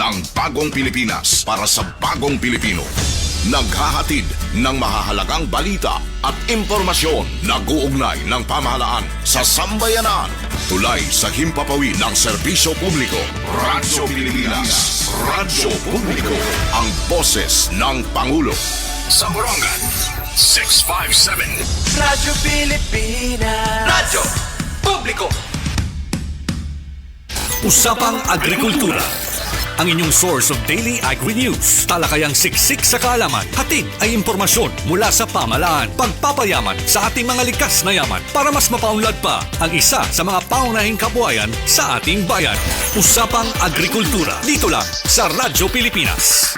ng bagong Pilipinas para sa bagong Pilipino. Naghahatid ng mahahalagang balita at impormasyon na guugnay ng pamahalaan sa sambayanan. Tulay sa himpapawid ng serbisyo publiko. Radyo Pilipinas. Radyo Publiko. Ang boses ng Pangulo. Sa Borongan, 657. Radyo Pilipinas. Radyo Publiko. Usapang Agrikultura. Ang inyong source of daily agri-news. Talakayang siksik sa kaalaman. Hatid ay impormasyon mula sa pamahalaan. Pagpapayaman sa ating mga likas na yaman para mas mapaunlad pa ang isa sa mga paunahing kabuhayan sa ating bayan. Usapang Agrikultura. Dito lang sa Radyo Pilipinas.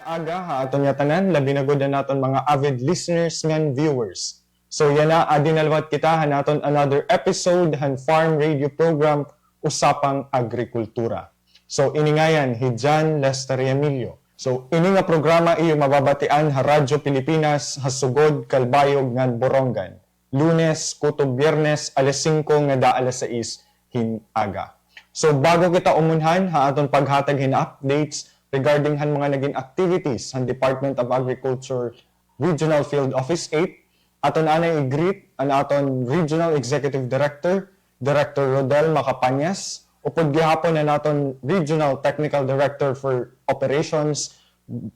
Aga ha aton nga tanan, labi na gud na naton mga avid listeners ngan viewers. So yan na, adinalwat kita naton another episode han farm radio program Usapang Agrikultura. So iningayan Hijan Lester Emilio. So ini nga programa iyo mababatian ha Radyo Pilipinas hasugod kalbayog ngan Borongan. Lunes kutob Biyernes alas 5 nga da alas 6 hinaga. So bago kita umunhan ha aton paghatag hin updates regarding han mga naging activities han Department of Agriculture Regional Field Office 8, aton anay i-greet ang aton Regional Executive Director, Director Rodel Macapanyas, upod gihapon na naton Regional Technical Director for Operations,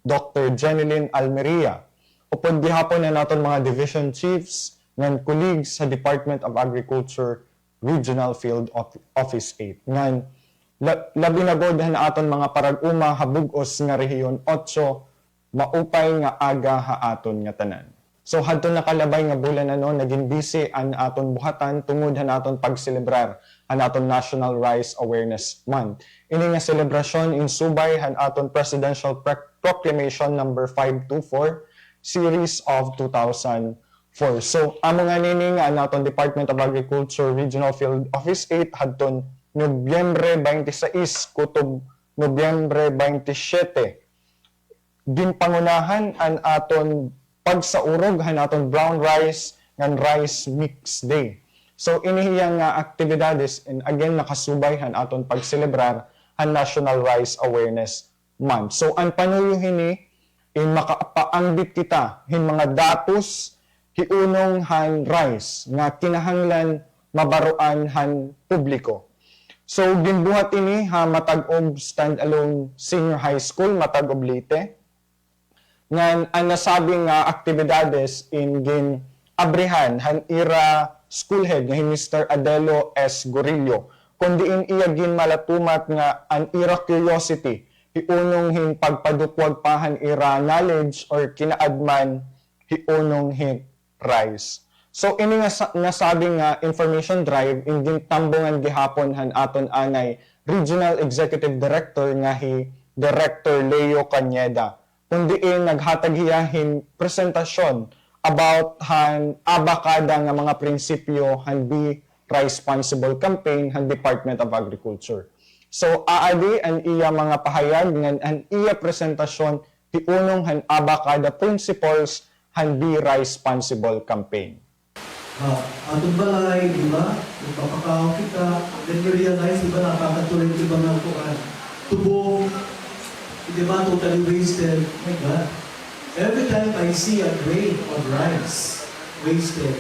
Dr. Jeneline Almeria. Upod gihapon na naton mga Division Chiefs ng colleagues sa Department of Agriculture Regional Field Office 8. Ngan, labi na god na aton mga parag-uma habugos nga rehiyon 8, maupay nga aga ha aton nga tanan. So hadto nakalabay nga bulan naging busy ang aton buhatan tungod han aton pagselebrar ang aton National Rice Awareness Month. Ini nga selebrasyon in Subay han aton Presidential Proclamation number 524 series of 2004. So amo nga nini nga ang aton Department of Agriculture Regional Field Office 8 hadton Nobyembre 26 kutob Nobyembre 27 ginpangunahan ang aton pagsaurog han aton brown rice ngan rice mix day. So inihiyang nga aktibidades and again nakasubay han aton pagselebrar han National Rice Awareness Month. So ang panuyo hini in makapaangbit kita hin mga datos hiunong han rice nga kinahanglan mabaruan han publiko. So ginbuhat ini ha matag-og standalone senior high school matag-og Leyte. Ngan ang nasabing aktibidades in gin abrihan han ira schoolhead nga Mr. Adelo S. Gorillo kundi in iya gin malatumat nga an ira curiosity hiunong hin pagpadukwag pa han ira knowledge or kinaadman hiunong hin rice. So ini nga nasabing information drive in gin tambungan gihapon han aton anay Regional Executive Director nga hi Director Leo Cañeda. Kundi naghatag hiyahin presentasyon about han abakada nga mga prinsipyo han Be Responsible campaign han Department of Agriculture. So aadi ang iya mga pahayag ngan ang iya presentasyon hiunong han abakada principles han Be Responsible campaign. Atong balay, di ba? Magpapakaw kita, then you realize, di ba, nakakatuloy yung ibang nakuhaan. Tubo, di ba, totally wasted. Oh my God. Every time I see a grain of rice wasted,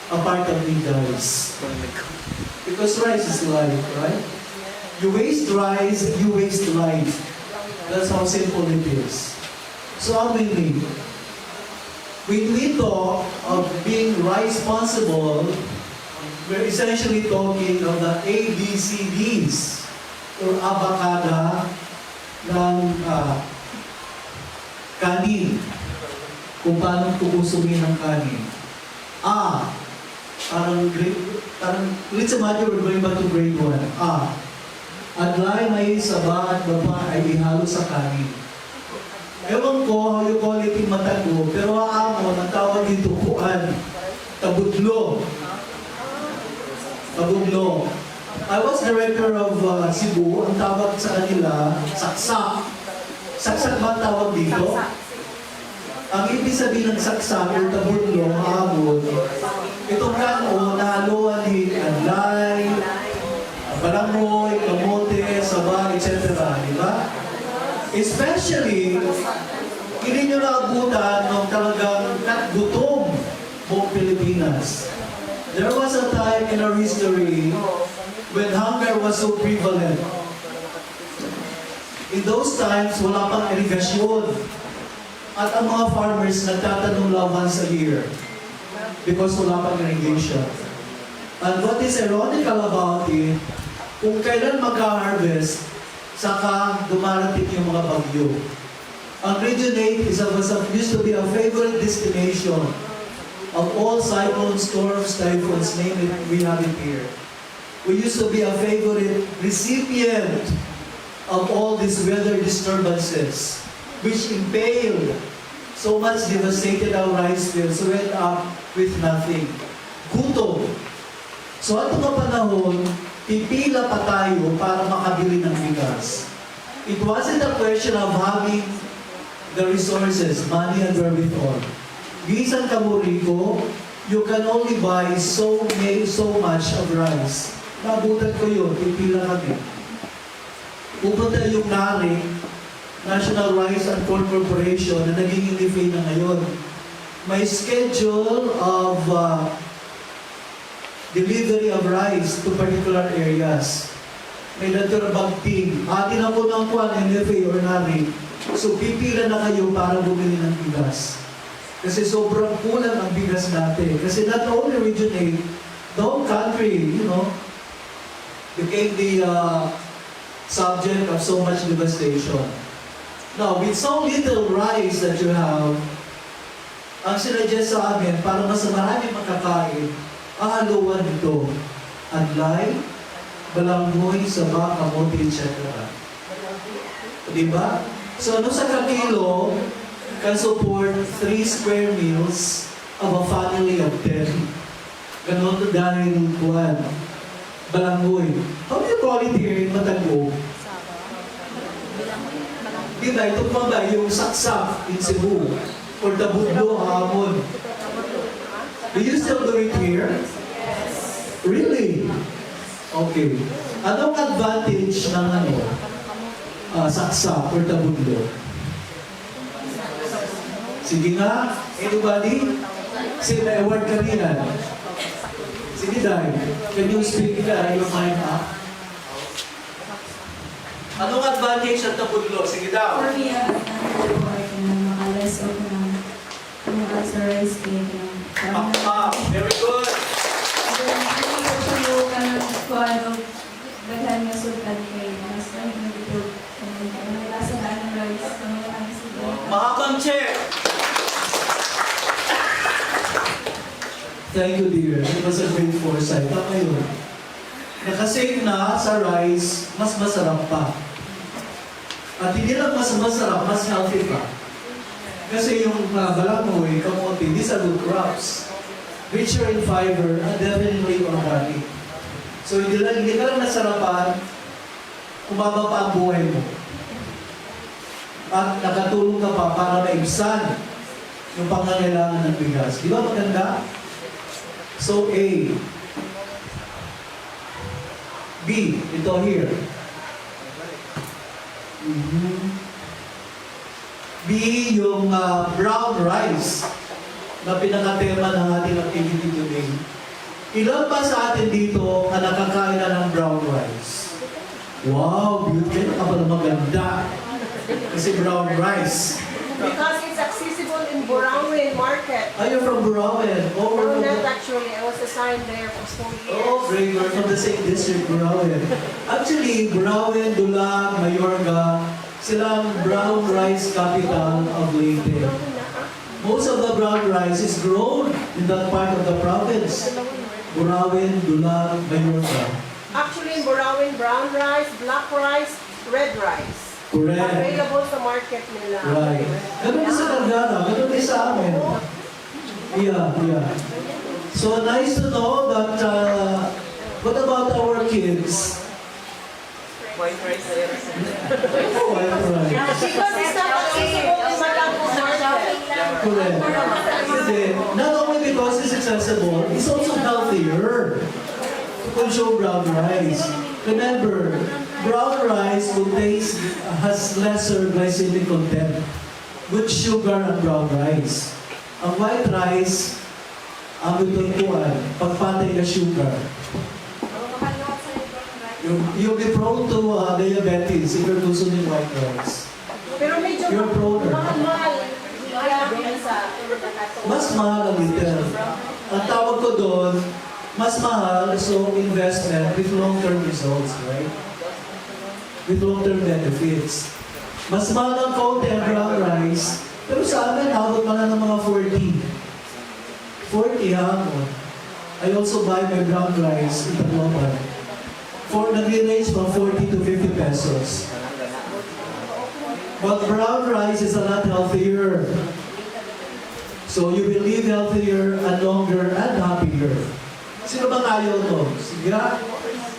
a part of me dies. Because rice is life, right? You waste rice, you waste life. That's how simple it is. So how we live? When we talk of being responsible, we're essentially talking of the ABCDs or abakada ng kanin. Kung paano kukusumin ng kanin. Let's imagine we're going back to grade 1. Adlay may saba at baba ay ihalo sa kanin. Ewan ko how you call it in Matago, pero aamo, nagtawag dito kuan, tabudlo. Tabudlo. I was director of Cebu, ang tawag sa kanila, saksak. Saksak ba ang tawag dito? Ang ibig sabihin ng saksak, or tabudlo, maabot, itong kano, nahaluan ni Adlay, Barangay Actually, hindi nyo naabutan ng talagang gutom buong Pilipinas. There was a time in our history when hunger was so prevalent. In those times, wala pang irigasyon. At ang mga farmers nagtatanong lang once a year because wala pang irrigation. And what is ironical about it, kung kailan magka-harvest, saka dumarating yung mga bagyo. Ang Region 8 used to be a favorite destination of all cyclones, storms, typhoons, name it, we have it here. We used to be a favorite recipient of all these weather disturbances, which impaled so much devastated our rice fields, went up with nothing. Gutom. So at mga panahon, pipila pa tayo para makabili ng bigas. It wasn't a question of having the resources, money and wherewithal. Gisan ka mo Rico, you can only buy so much of rice. Nabutan ko yun, pipila kami. Pupunta yung NARIC, National Rice and Corn Corporation, na naging NFA na ngayon. May schedule of delivery of rice to particular areas. May naturbag team. Atin na po ng kuwan, NFA or NARIC. So pipila na kayo para bumili ng bigas. Kasi sobrang kulang ang bigas natin. Kasi not only Region 8, the whole country, became the subject of so much devastation. Now, with so little rice that you have, ang sinadya sa amin, para mas marami makakain, haluan ito. Adlay, balanghoy, saba, kamote, etc. Diba? So, ano sa kakilo can support 3 square meals of a family of 10. Ganon dahil kuwan. Balanghoy. How do you call it here in Matagog? Diba, ito pa ba yung saksak in Cebu? Or tabudlo, hamon? Do you still do it here? Really? Okay. Anong advantage ng saksak or tabudlo? Sige nga, anybody? Sige, may award kanina. Sige, Dai. Can you speak your mind up? Anong advantage ng tabudlo? Sige daw. For me, makalas ako ng sa rice cake. Very good. Daghan nga sultan kay mas nagdito. Nalasa na ng rice. Mahabang check. Thank you, dear. It was a great foresight. Tama yun. Nakasave na sa rice, mas masarap pa. At hindi lang mas masarap, mas healthy pa. Kasi yung balanghoy, kamote, these are good crops. Richer in fiber and definitely organic. So hindi ka lang nasarapan, kumaba pa ang buhay mo. At nakatulong ka pa para maibsan yung pangangailangan ng bigas. Di ba maganda? So A. B. Ito here. B. Yung brown rice na pinakatema ng ating activity today. Ilan ba sa atin dito na nakakain na ng brown rice? Wow, beautiful. Ka pala maganda. Kasi brown rice. Because it's accessible in Burauen Market. Are you from Burauen? Oh, No, not actually. I was assigned there for 4 years. oh, great. We're from the same district, Burauen. Actually, Burauen, Dulag, Mayorga, sila ang brown rice capital of Leyte. Most of the brown rice is grown in that part of the province. Burauen, Dulag, Mayorga. Actually, in Burauen, brown rice, black rice, red rice. Correct. Available sa market nila. Right. Ganun din sa Cardana, ganun din sa amin. Yeah. So nice to know that, what about our kids? White rice. Oh, white rice. Because it's not accessible in Malanggo Market. Correct. Hindi. Not only because it's accessible, it's also healthier to consume brown rice. Remember, brown rice has lesser glycemic content with sugar and brown rice. Ang white rice, ang itutuan, pagpatay na sugar. You'll be prone to diabetes if you're consuming white rice. Pero medyo You're prone. mahal. Kaya sa Mas mahal ang liter. Ang tawag ko doon, mas mahal, so investment with long-term results, right? With long-term benefits. Mas mahal ang konti ang brown rice, pero sa amin, abot man ng mga 40. 40 hamon. I also buy my brown rice in the global. Nag-range from 40 to 50 pesos. But brown rice is a lot healthier. So you will live healthier and longer and happier. Sino bang ayaw to? Sige.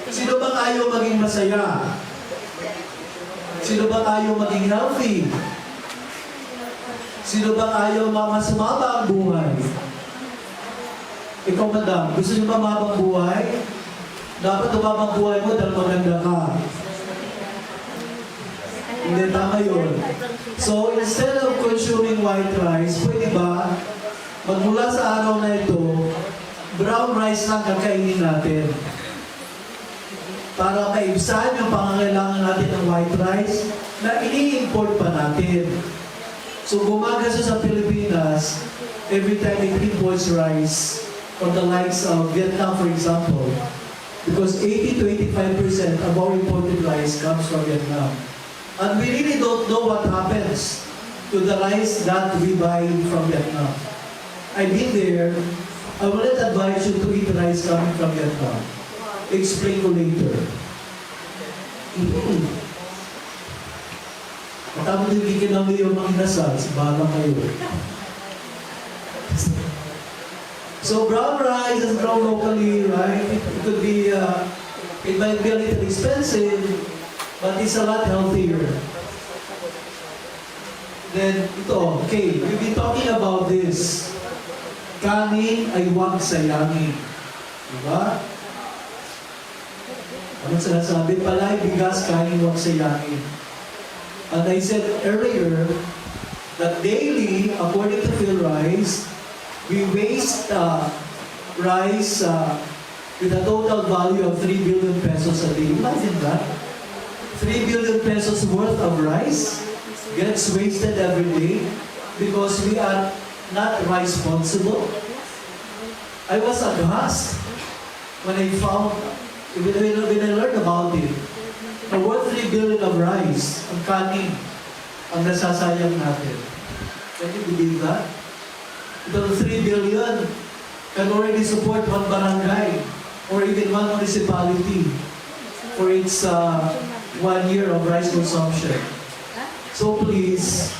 Sino bang ayaw maging masaya? Sino bang ayaw maging healthy? Sino bang ayaw mas mababa ang buhay? Ikaw, madam, gusto niyo ba mabang buhay? Dapat umabang buhay mo dahil maganda ka. Hindi, tama yun. So, instead of consuming white rice, pwede ba, magmula sa araw na ito, brown rice lang kakainin natin. Para maibsan yung pangangailangan natin ng white rice na ini-import pa natin. So, gumagasa sa Pilipinas, every time it imports rice, from the likes of Vietnam, for example, because 80 to 85% of our imported rice comes from Vietnam. And we really don't know what happens to the rice that we buy from Vietnam. I've been there. I will not advise you to eat rice coming from Vietnam. Explain ko later. At ako nabigyan namin yung mga inasal, bahala kayo. So brown rice is grown locally, right? It could be, it might be a little expensive, but it's a lot healthier. Then ito, okay, we've been talking about this. Kanin ay huwag sayangin. Diba? Ano sinasabi? Palay, bigas, kanin, huwag sayangin. And I said earlier that daily, according to Phil Rice, we waste rice with a total value of 3 billion pesos a day. Imagine that. 3 billion pesos worth of rice gets wasted every day because we are not responsible. I was aghast when I learned about it. The worth 3 billion of rice, ang kanin, ang nasasayang natin. Can you believe that? The 3 billion can already support one barangay or even one municipality for its 1 year of rice consumption. So please,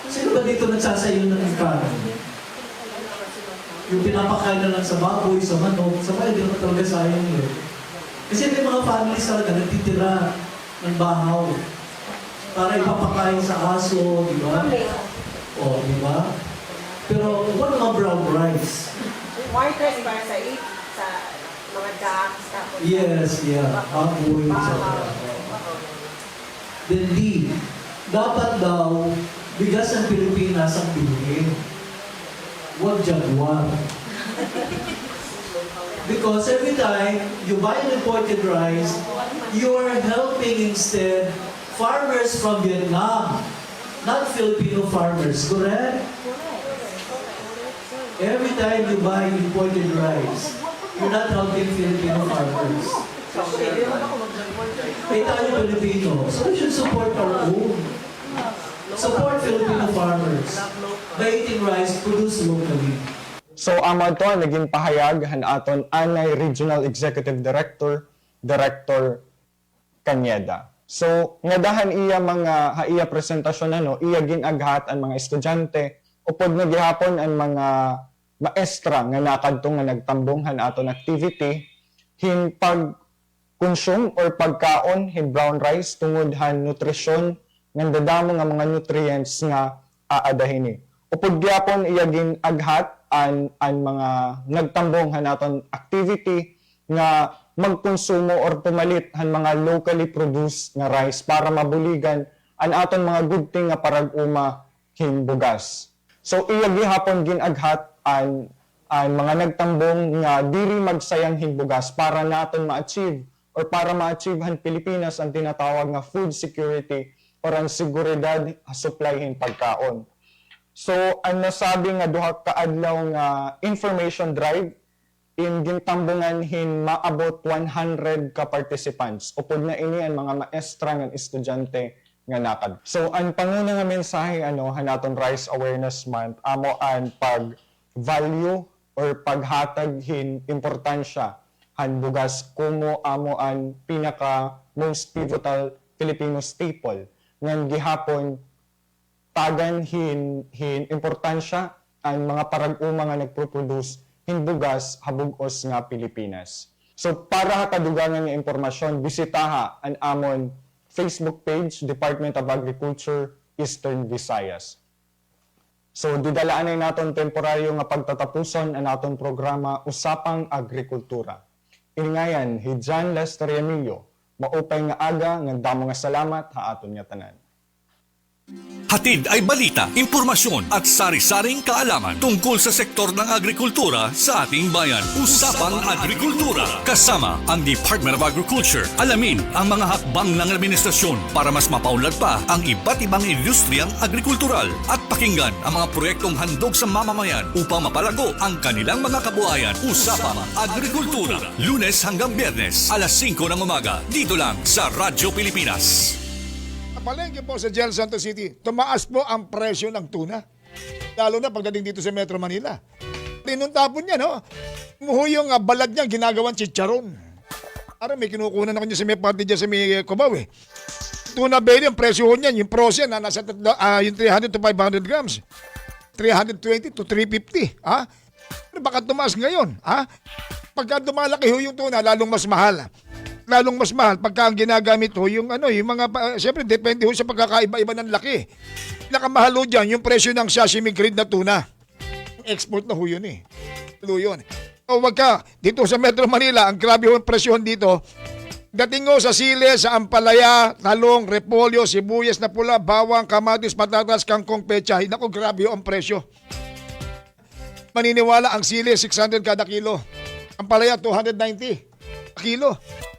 sino ba dito nagsasayo ng kanin? Yung pinapakain na lang sa baboy, sa manok, sa mga hindi naman talaga sayang yun. Kasi may mga families talaga nagtitira ng bahaw para ipapakain sa aso, di ba? O, di ba? Pero wala mga brown rice. white rice para sa mga ducks. Tapos Yes, yeah. Baboy, etc. Then D, dapat daw bigas ng Pilipinas ang bilhin. Huwag Jaguar. Because every time you buy an imported rice, you are helping instead farmers from Vietnam, not Filipino farmers, correct? Every time you buy imported rice, you're not helping Filipino farmers. Eh tayo Pilipino, so we should support our own. Support Filipino farmers by eating rice produced locally. So amad to naging pahayag han aton anay Regional Executive Director Cañeda. So ngadahan iya mga iya presentasyon iya ginaghat ang mga estudyante upod nga gihapon ang mga maestra nga nakadto nga nagtambong han aton activity hin pag consume or pagkaon hin brown rice tungod han nutrisyon nga dadamo nga mga nutrients nga aadahini. Upod gyapon iya ginaghat ang mga nagtambong hanaton activity nga magkonsumo or pumalit han mga locally produced nga rice para mabuligan an aton mga good thing nga parag-uma hin bugas. So iya gihapon ginaghat an mga nagtambong nga diri magsayang hin bugas para naton ma-achieve or para ma-achieve han Pilipinas ang tinatawag nga food security or ang seguridad supply hin pagkaon. So ang nasabi nga duha ka adlaw nga information drive in gintambungan hin maabot 100 ka participants. Upod na ini ang mga maestra ng estudyante nga nakad. So ang panguna nga mensahe hanaton Rice Awareness Month amo ang pag-value or paghatag hin importansya han bugas kumo amo ang pinaka most pivotal Filipino staple ngan gihapon tagan hin importansya ang mga parag-uma nga nagproproduce hin bugas habug-os nga Pilipinas. So para kadugangan nga impormasyon, bisitaha ang amon Facebook page, Department of Agriculture, Eastern Visayas. So didalaan ay naton temporaryo nga pagtatapuson ang naton programa Usapang Agrikultura. Ingayan, John Lester Emilio, maupay nga aga, nga damo nga salamat ha aton nga tanan. Hatid ay balita, impormasyon at sari-saring kaalaman tungkol sa sektor ng agrikultura sa ating bayan. Usapang Agrikultura. Kasama ang Department of Agriculture. Alamin ang mga hakbang ng administrasyon para mas mapaunlad pa ang iba't ibang industriyang agrikultural at pakinggan ang mga proyektong handog sa mamamayan upang mapalago ang kanilang mga kabuhayan. Usapang Agrikultura. Lunes hanggang Biyernes, alas 5 ng umaga. Dito lang sa Radyo Pilipinas. Palengke po sa General Santos City, tumaas po ang presyo ng tuna. Lalo na pagdating dito sa Metro Manila. Tinuntapon niya, no? Muho yung balag niya, ginagawang chicharon. Para may kinukunan ako niya sa may party dyan sa may Cubao eh. Tuna belly, ang presyo niyan, yung frozen na nasa yung 300 to 500 grams. 320 to 350. Ha? Pero baka tumaas ngayon. Ha? Pagka dumalaki ho yung tuna, lalong mas mahal. Lalong mas mahal pagka ang ginagamit ho yung yung mga siyempre depende ho sa pagkakaiba-iba ng laki. Nakamahal ho diyan yung presyo ng sashimi grade na tuna. Export na ho yun eh. Tulo yun. O wag ka, dito sa Metro Manila, ang grabe ho ang presyohan dito. Dating ho sa sile, sa ampalaya, talong, repolyo, sibuyas na pula, bawang, kamatis, patatas, kangkong, pechay. Naku, grabe ho ang presyo. Maniniwala ang sile, 600 kada kilo. Ampalaya, 290 kilo.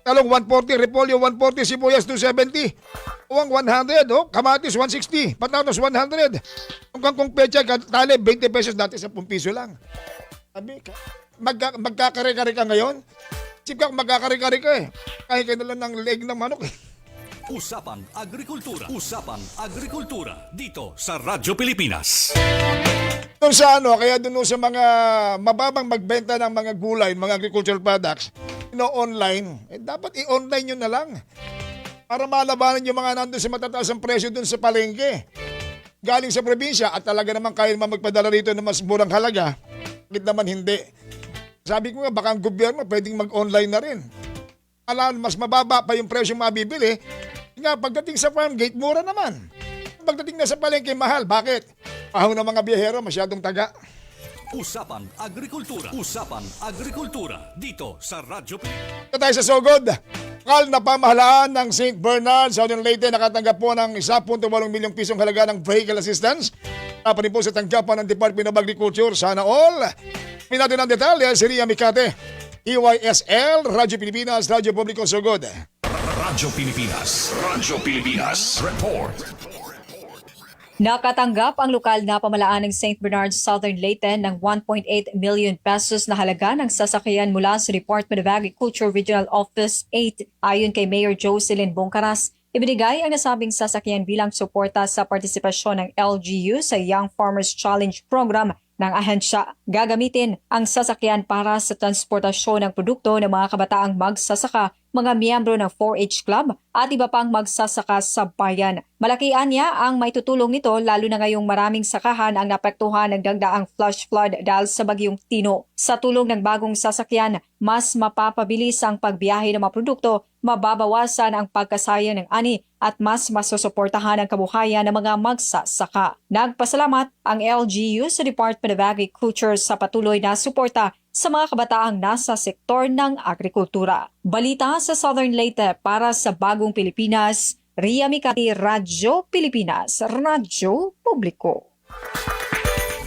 Talong 140, repolyo 140, sibuyas 270. Uwang 100, kamatis 160, patatas 100. Ang kangkong pecha, tali 20 pesos dati, 10 piso lang. Sabi ka, magkakare-kare ka ngayon? Sip ka kung magkakare-kare ka eh. Kaya ka na lang ng leg ng manok eh. Usapang Agrikultura. Usapang Agrikultura. Dito sa Radyo Pilipinas. Doon sa kaya doon sa mga mababang magbenta ng mga gulay, mga agricultural products, online, dapat i-online nyo na lang. Para malabanan yung mga nandun sa matataas ang presyo doon sa palengke. Galing sa probinsya at talaga naman kaya naman magpadala rito ng mas murang halaga. Bakit naman hindi? Sabi ko nga, baka ang gobyerno pwedeng mag-online na rin. Alam, mas mababa pa yung presyo mabibili. Nga, pagdating sa farm gate, mura naman. Pagdating na sa palengke, mahal. Bakit? Pahaw ng mga biyahero, masyadong taga. Usapang Agrikultura. Usapang Agrikultura. Dito sa Radyo Pilipinas. Ito tayo sa Sogod. Lokal na pamahalaan ng St. Bernard, Southern Leyte, nakatanggap po ng 1.8 milyong pisong halaga ng vehicle assistance. Tapanin po sa tanggapan ng Department of Agriculture. Sana all. Minatin ang detalye, si Ria Mikate. EYSL, Radyo Pilipinas, Radyo Publiko Sogod. Radyo Pilipinas. Radyo Pilipinas. Report. Nakatanggap ang lokal na pamahalaan ng St. Bernard, Southern Leyte ng 1.8 million pesos na halaga ng sasakyan mula sa Department of Agriculture Regional Office 8. Ayon kay Mayor Jocelyn Bongkaras, ibinigay ang nasabing sasakyan bilang suporta sa partisipasyon ng LGU sa Young Farmers Challenge Program ng ahensya. Gagamitin ang sasakyan para sa transportasyon ng produkto ng mga kabataang magsasaka, mga miyembro ng 4-H Club at iba pang magsasaka sa bayan. Malakian niya ang may tutulong nito lalo na ngayong maraming sakahan ang napektuhan ng dagdaang flash flood dahil sa bagyong Tino. Sa tulong ng bagong sasakyan, mas mapapabilis ang pagbiyahe ng mga produkto, mababawasan ang pagkasayang ng ani at mas masusuportahan ang kabuhayan ng mga magsasaka. Nagpasalamat ang LGU sa Department of Agriculture sa patuloy na suporta sa mga kabataang nasa sektor ng agrikultura. Balita sa Southern Leyte para sa Bagong Pilipinas, Ria Mikati, Radyo Pilipinas, Radyo Publiko.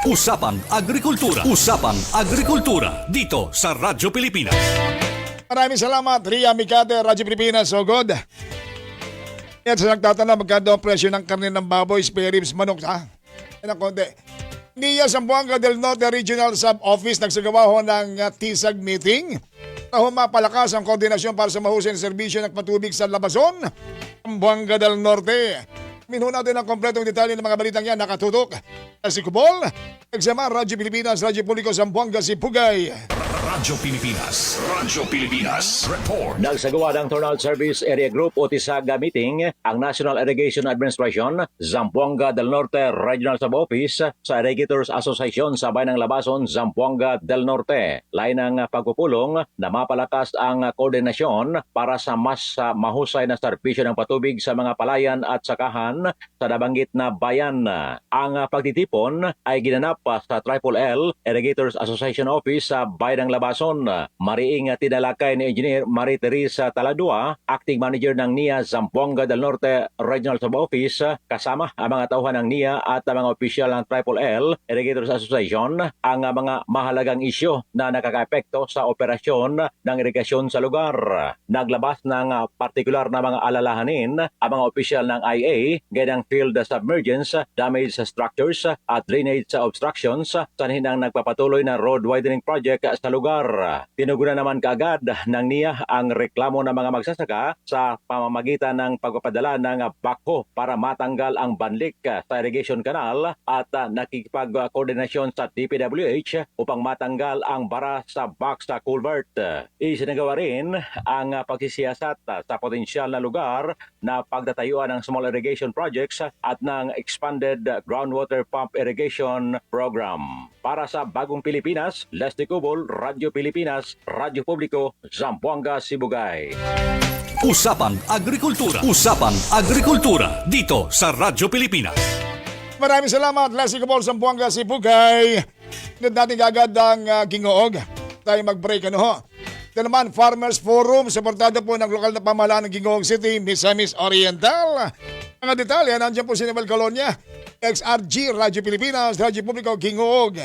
Usapang Agrikultura. Usapang Agrikultura dito sa Radyo Pilipinas. Maraming salamat, Ria Mikate, Radyo Pilipinas. So good. Yan sa nagtatanong, magkano ang presyo ng karne ng baboy, spare ribs, manok, ha? Yan ang konti. NIA Zamboanga del Norte Regional Sub-Office nagsagawa ho ng TISAG meeting na humapalakas ang koordinasyon para sa mahusay na serbisyo ng patubig sa Labason, Zamboanga del Norte. Minho natin ang kompletong detalye ng mga balitang yan nakatutok. Si Kubol, nagsama Radyo Pilipinas, Radyo Publiko, Zamboanga, Sibugay. Radyo Pilipinas. Radyo Pilipinas. Report. Nagsagawa ng Turnout Service Area Group o TISAGA meeting ang National Irrigation Administration, Zamboanga del Norte Regional Sub-Office sa Irrigators Association sa Bayan ng Labason, Zamboanga del Norte. Lain ng pagpupulong na mapalakas ang koordinasyon para sa mas mahusay na serbisyo ng patubig sa mga palayan at sakahan sa nabanggit na bayan. Ang pagtitipon ay ginanap sa Triple L Irrigators Association Office sa Bayan ng Labason. Mariing tinalakay ni Engineer Marie Teresa Taladua, Acting Manager ng NIA Zamboanga del Norte Regional Sub-Office, kasama ang mga tauhan ng NIA at ang mga opisyal ng Triple L Irrigators Association ang mga mahalagang isyu na nakakaepekto sa operasyon ng irigasyon sa lugar. Naglabas ng partikular na mga alalahanin ang mga opisyal ng IA gaya ng field submergence, damage sa structures at drainage obstructions sa hinang nagpapatuloy na road widening project sa lugar. Tinugunan naman kaagad ng NIA ang reklamo ng mga magsasaka sa pamamagitan ng pagpapadala ng backhoe para matanggal ang banlik sa irrigation canal at nakikipag-koordinasyon sa DPWH upang matanggal ang bara sa box sa culvert. Isinagawa rin ang pagsisiyasat sa potensyal na lugar na pagtatayuan ng small irrigation projects at ng expanded groundwater pump irrigation program. Para sa Bagong Pilipinas, Leslie Cubol, Radyo Pilipinas, Radyo Publiko, Zamboanga, Sibugay. Usapang Agrikultura. Usapang Agrikultura dito sa Radyo Pilipinas. Maraming salamat, Leslie Cubol, Zamboanga, Sibugay. Nandun natin agad ang Gingoog. Tayo mag-break, ano ho? Ito naman, Farmers Forum, suportado po ng lokal na pamahalaan ng Gingoog City, Misamis Oriental. Mga detalye, nandiyan po si Nebel Colonia, XRG, Radyo Pilipinas, Radyo Publiko, Gingoog.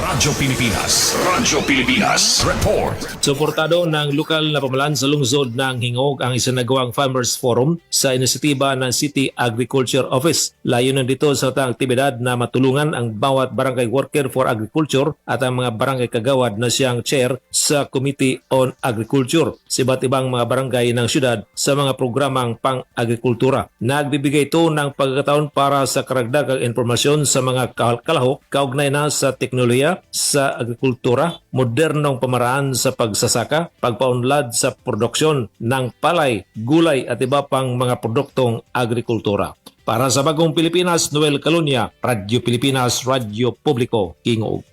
Radyo Pilipinas. Radyo Pilipinas. Report. Suportado ng lokal na pamahalaan sa lungsod ng Hingog ang isinagawang Farmers Forum sa inisitiba ng City Agriculture Office. Layunin dito sa aktibidad na matulungan ang bawat barangay worker for agriculture at ang mga barangay kagawad na siyang chair sa Committee on Agriculture sa iba't ibang mga barangay ng syudad sa mga programang pang-agrikultura. Nagbibigay ito ng pagkakataon para sa karagdagang impormasyon sa mga kalahok kaugnay na sa teknolohiya sa agrikultura, modernong pamaraan sa pagsasaka, pagpaunlad sa produksyon ng palay, gulay at iba pang mga produktong agrikultura. Para sa Bagong Pilipinas, Noel Calonia, Radyo Pilipinas, Radyo Publiko, Gingoog.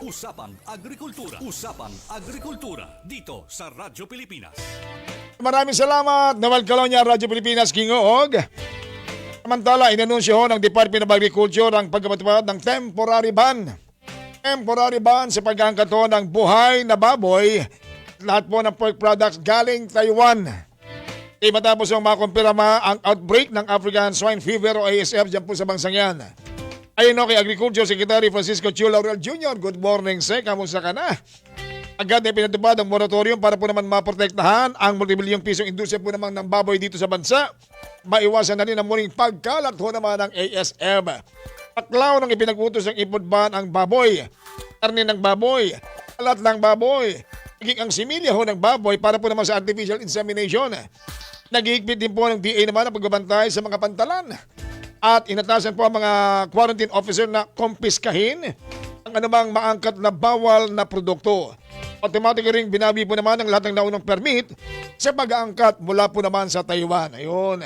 Usapang Agrikultura. Usapang Agrikultura dito sa Radyo Pilipinas. Maraming salamat, Noel Calonia, Radyo Pilipinas, Gingoog. Samantala, inanunsyo ho ng Department of Agriculture ang pagpapatupad ng temporary ban. Temporary ban sa pag-aangkat ng buhay na baboy. Lahat po ng pork products galing Taiwan. Matapos yung makumpirma ang outbreak ng African Swine Fever o ASF dyan po sa bansang yan. Ayon kay Agriculture Secretary Francisco Chu Laurel Jr. Good morning, Sir. Kamusta ka na? Agad ay pinatupad ang moratorium para po naman maprotektahan ang multibilyong pisong industriya po naman ng baboy dito sa bansa. Maiwasan na rin ang muling pagkalat ho naman ng ASF. Paklaw ng ipinag-utos ng import ban ang baboy, karne ng baboy, alat ng baboy, naging ang similya ho ng baboy para po naman sa artificial insemination. Nagihigpit din po ng DA naman ang pagbabantay sa mga pantalan at inatasan po ang mga quarantine officer na kumpiskahin ang anumang maangkat na bawal na produkto. Automatic ring binabi po naman ang lahat ng naunang permit sa pag-aangkat mula po naman sa Taiwan. Ayun.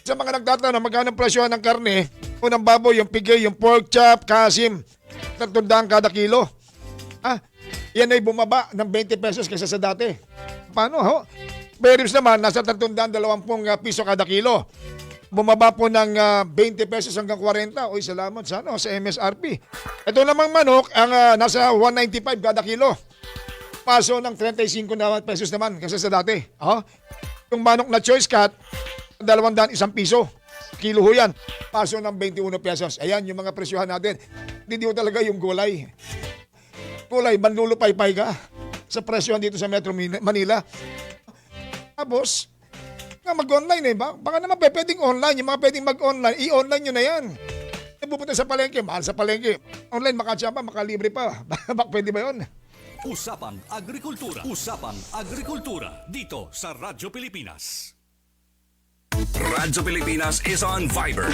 Sa mga nagtatanong magkano presyo ng karne, unang baboy, yung pigay, yung pork chop, kasim, 300 kada kilo. Yan ay bumaba ng 20 pesos kaysa sa dati. Paano ho? Berries naman, nasa 320 piso kada kilo. bumaba po ng 20 pesos hanggang 40. Uy, salamat sa MSRP. Ito namang manok, ang nasa 195 kada kilo. Paso ng 35 na pesos naman kasi sa dati. Yung manok na choice cut, 201 piso. Kilo ho yan. Paso ng 21 pesos. Ayan yung mga presyohan natin. Hindi ho talaga yung gulay. Gulay, manlulupay-pay ka sa presyohan dito sa Metro Manila. Tapos, mag-online baka naman pwedeng online. Yung mga pwedeng mag-online, i-online nyo na yan. Pupunta sa palengke, mahal sa palengke. Online, makatsapa, makalibre pa. Pwede ba yun? Usapang Agrikultura. Usapang Agrikultura dito sa Radyo Pilipinas. Radyo Pilipinas is on Viber.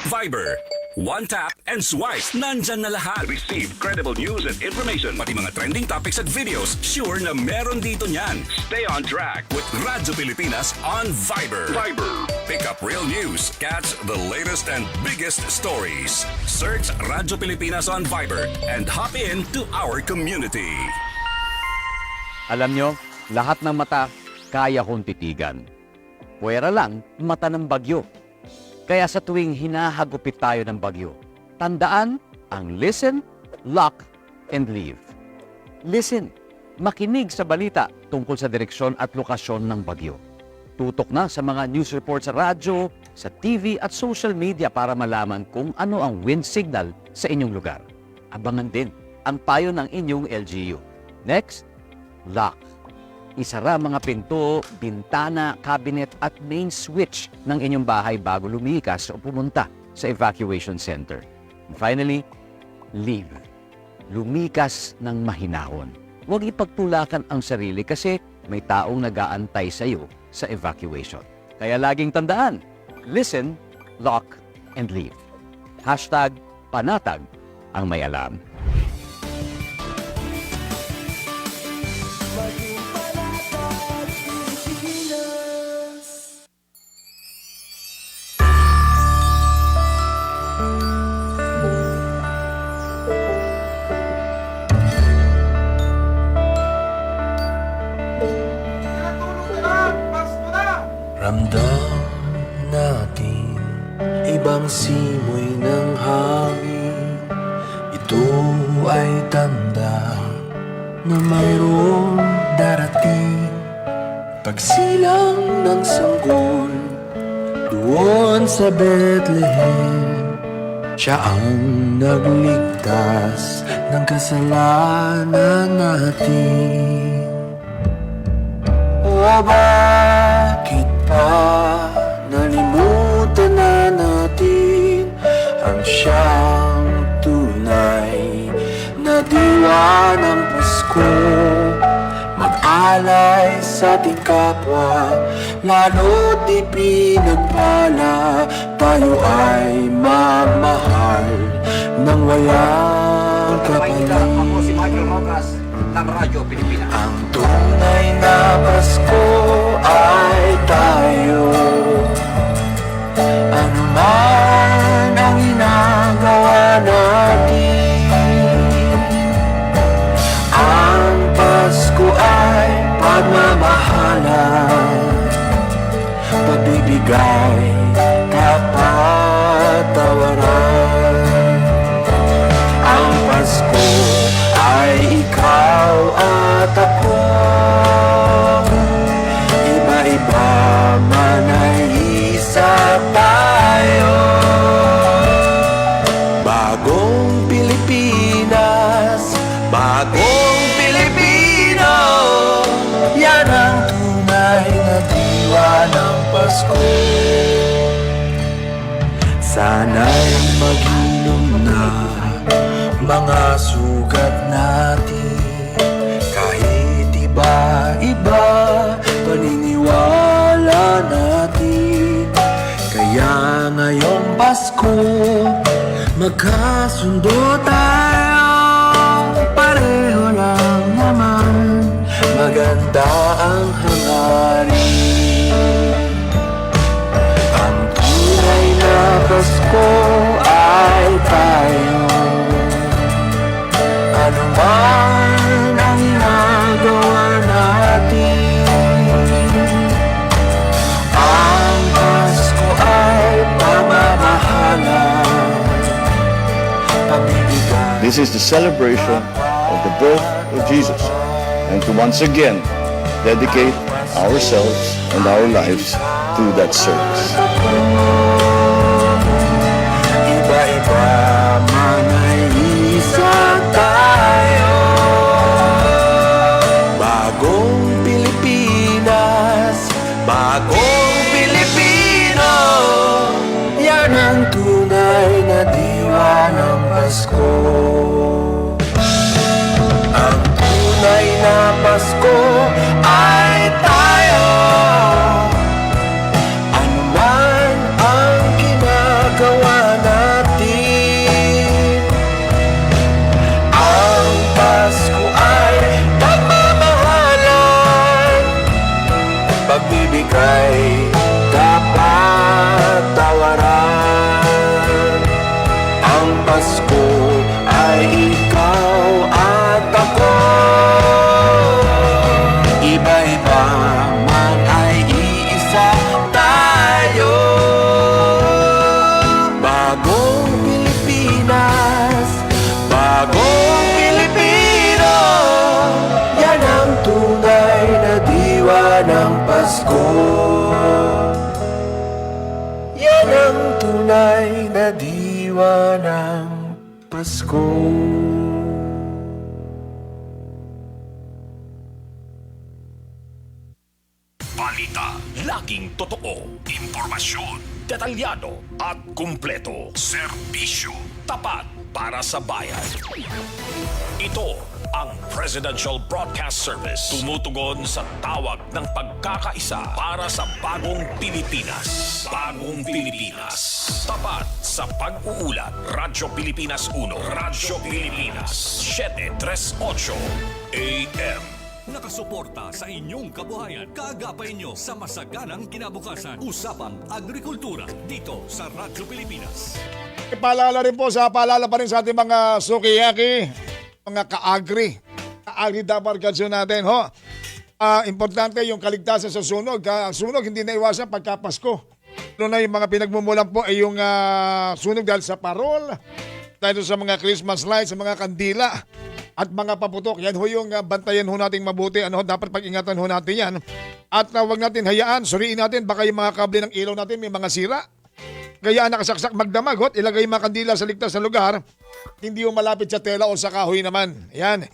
Viber. One tap and swipe. Nandyan na lahat. Receive credible news and information. Pati mga trending topics at videos. Sure na meron dito niyan. Stay on track with Radyo Pilipinas on Viber. Pick up real news. Catch the latest and biggest stories. Search Radyo Pilipinas on Viber and hop in to our community. Alam nyo, lahat ng mata kaya kong titigan. Puwera lang, mata ng bagyo. Kaya sa tuwing hinahagupit tayo ng bagyo, tandaan ang listen, lock, and leave. Listen, makinig sa balita tungkol sa direksyon at lokasyon ng bagyo. Tutok na sa mga news report sa radyo, sa TV at social media para malaman kung ano ang wind signal sa inyong lugar. Abangan din ang payo ng inyong LGU. Next, lock. Isara mga pinto, bintana, cabinet at main switch ng inyong bahay bago lumikas o pumunta sa evacuation center. And finally, leave. Lumikas ng mahinahon. Huwag ipagtulakan ang sarili kasi may taong nag-aantay sa iyo sa evacuation. Kaya laging tandaan, listen, lock, and leave. #panatag ang may alam. Ramdam natin ibang simoy ng hangin. Ito ay tanda na mayroong darating. Pagsilang ng sanggol doon sa Bethlehem, siya ang nagligtas ng kasalanan natin. O bakit pa nalimutan na natin ang siyang tunay na diwa ng Pasko? Mag-alay sa ating kapwa, lalo't di pinagpala, tayo ay mamahal ng walang kapalit. Ng Radyo Pilipinas. Ang tunay na Pasko ay tayo. Ano man ang ginagawa natin, ang Pasko ay pagmamahalan, pagbibigay, kapatawaran. Ang Pasko ay ikaw at ako, iba-iba man ay isa tayo. Bagong Pilipinas, bagong Pilipino, yan ang tunay na diwa ng Pasko. Sana'y maghilom na mga sugat natin, kahit iba-iba paniniwala natin. Kaya ngayong Pasko, magkasundo tayo, pareho lang naman, maganda ang hangarin. Ang tunay na Pasko ay tayo. Ano man ang ginagawa natin, ang Pasko ay This is the celebration of the birth of Jesus, and to once again dedicate ourselves and our lives to that service. Iba-iba man ay isa tayo. Bagong Pilipinas, bagong Pilipino. Yan ang tunay na diwa ng Pasko. Ang tunay na Pasko ay tayo. Ano man ang ginagawa natin, ang Pasko ay pagmamahalan, pagbibigay, dapat tawaran. Ang Pasko ay ikaw at ako. Iba-iba man ay iisa tayo. Bagong Pilipinas, bagong Pilipino. Yan ang tunay na diwa ng Pasko. Yan ang tunay na diwa ng Pasko. Balita, laging totoo. Impormasyon, detalyado at kumpleto. Serbisyo, tapat para sa bayan. Ito ang Presidential Broadcast Service. Tumutugon sa tawag ng pagkakaisa para sa bagong Pilipinas. Bagong Pilipinas. Tapat sa pag-uulat. Radyo Pilipinas 1. Radyo Pilipinas 738 AM. Nakasuporta sa inyong kabuhayan. Kaagapay nyo sa masaganang kinabukasan. Usapang Agrikultura dito sa Radyo Pilipinas. Ipaalala rin po paalala pa rin sa ating mga sukiyaki, mga kaagri dabarkasyon natin, ho. Importante yung kaligtasan sa sunog. Sunog hindi naiwasan pagka Pasko. Lalo na yung mga pinagmumulan po ay yung sunog dahil sa parol, dahil sa mga Christmas lights, sa mga kandila, at mga paputok. Yan ho yung bantayan ho natin mabuti. Dapat pag-ingatan ho natin yan. At huwag natin hayaan, suriin natin, baka yung mga kable ng ilaw natin may mga sira. Gayaan nakasaksak, magdamag, ilagay yung mga kandila sa ligtas na lugar. Hindi yung malapit sa tela o sa kahoy naman. Yan.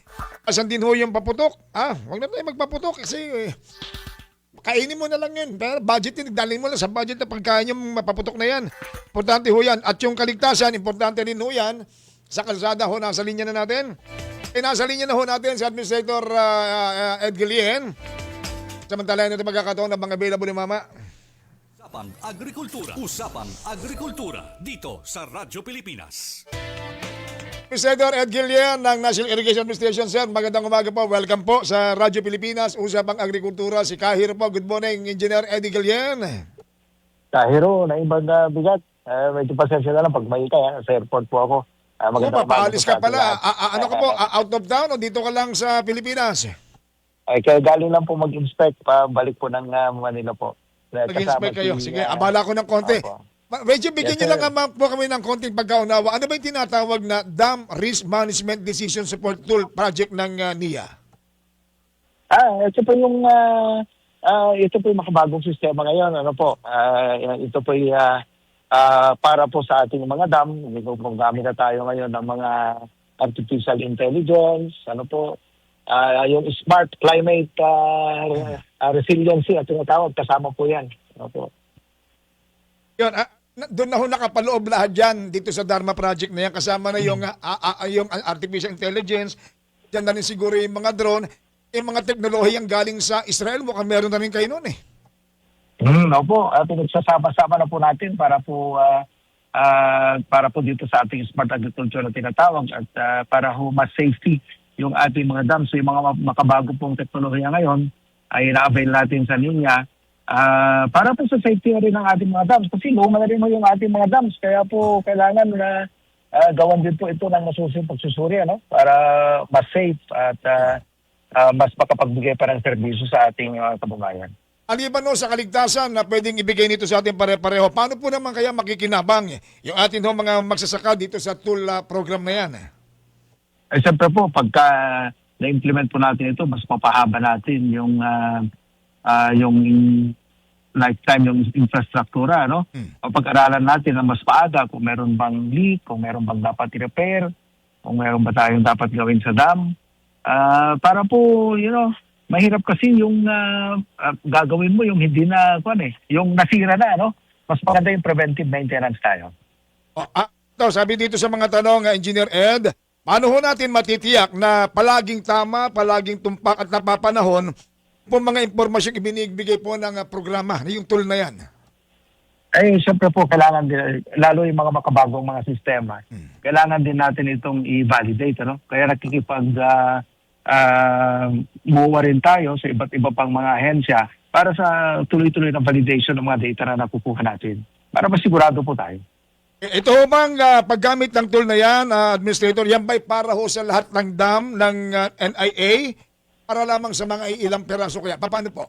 Asan din ho yung paputok? Huwag na tayo magpaputok kasi kainin mo na lang yun. Pero budget din, dalhin mo lang sa budget na pagkain yung mapaputok na yan. Importante ho yan. At yung kaligtasan, importante rin ho yan. Sa kalsada ho, nasa linya na natin. Nasa linya na ho natin si Administrator Ed Guillen. Samantala natin magkakataon ng mga available ni Mama. Usapang Agrikultura. Usapang Agrikultura dito sa Radyo Pilipinas. Administrator Ed Guillen ng National Irrigation Administration, sir. Magandang umaga po. Welcome po sa Radyo Pilipinas. Usapang Agrikultura. Si Kahir po. Good morning, Engineer Eddie Guillen. Kahiro, na ibang bigat. Medyo pasensya na lang pag may kaya. Sa airport po ako. Papaalis ka pala. Ano ka po? Out of town o dito ka lang sa Pilipinas? Kaya galing lang po mag-inspect. Pabalik po ng Manila po. Mag-inspect kayo. Sige, abala ko ng konti. Medyo bigyan niyo lang po kami ng konting pagkaunawa. Ano ba yung tinatawag na Dam Risk Management Decision Support Tool project ng NIA? Ito po yung makabagong sistema ngayon. Ito po yung para po sa ating mga dam. Gumagamit na tayo ngayon ng mga artificial intelligence, yung smart climate resiliency at tinatawag, kasama po yan. Yun, doon na ho nakapaloob lahat dyan dito sa Dharma Project na yan. Kasama na yung artificial intelligence. Diyan na rin siguro yung mga drone. Yung mga teknolohiyang galing sa Israel, mukhang meron na rin kayo noon eh. Opo, pinagsasama-sama na po natin para po dito sa ating smart agriculture na tinatawag at para ho mas safety yung ating mga dams. So yung mga makabago pong teknolohiya ngayon ay na-avail natin sa linya para po sa safety na rin ng ating mga dams. Kasi luma na rin mo yung ating mga dams. Kaya po kailangan na gawan din po ito ng masusing pagsusuri para mas safe at mas makapagbigay pa ng serbisyo sa ating kababayan. Aliban sa kaligtasan na pwedeng ibigay nito sa ating pare-pareho, paano po naman kaya makikinabang yung ating mga magsasaka dito sa tool program na yan? Siyempre po, pagka na-implement po natin ito, mas mapahaba natin yung lifetime yung infrastruktura, no? Pag-aralan natin na mas maaga kung meron bang leak, kung meron bang dapat i-repair, kung meron ba tayong dapat gawin sa dam. Para po, mahirap kasi yung gagawin mo yung hindi na, yung nasira na, no? Mas maganda yung preventive maintenance tayo. Sabi dito sa mga tanong, Engineer Ed, paano ho natin matitiyak na palaging tama, palaging tumpak at napapanahon po mga impormasyong ibinibigay po ng programa, yung tool na yan? Siyempre po, kailangan din, lalo yung mga makabagong mga sistema, kailangan din natin itong i-validate, ano? Kaya muwa rin tayo sa iba't iba pang mga ahensya para sa tuloy-tuloy na validation ng mga data na nakukuha natin. Para masigurado po tayo. Ito bang paggamit ng tool na yan, Administrator, yan ba'y para ho sa lahat ng dam ng NIA? Para lamang sa mga ilang peraso kaya? Paano po?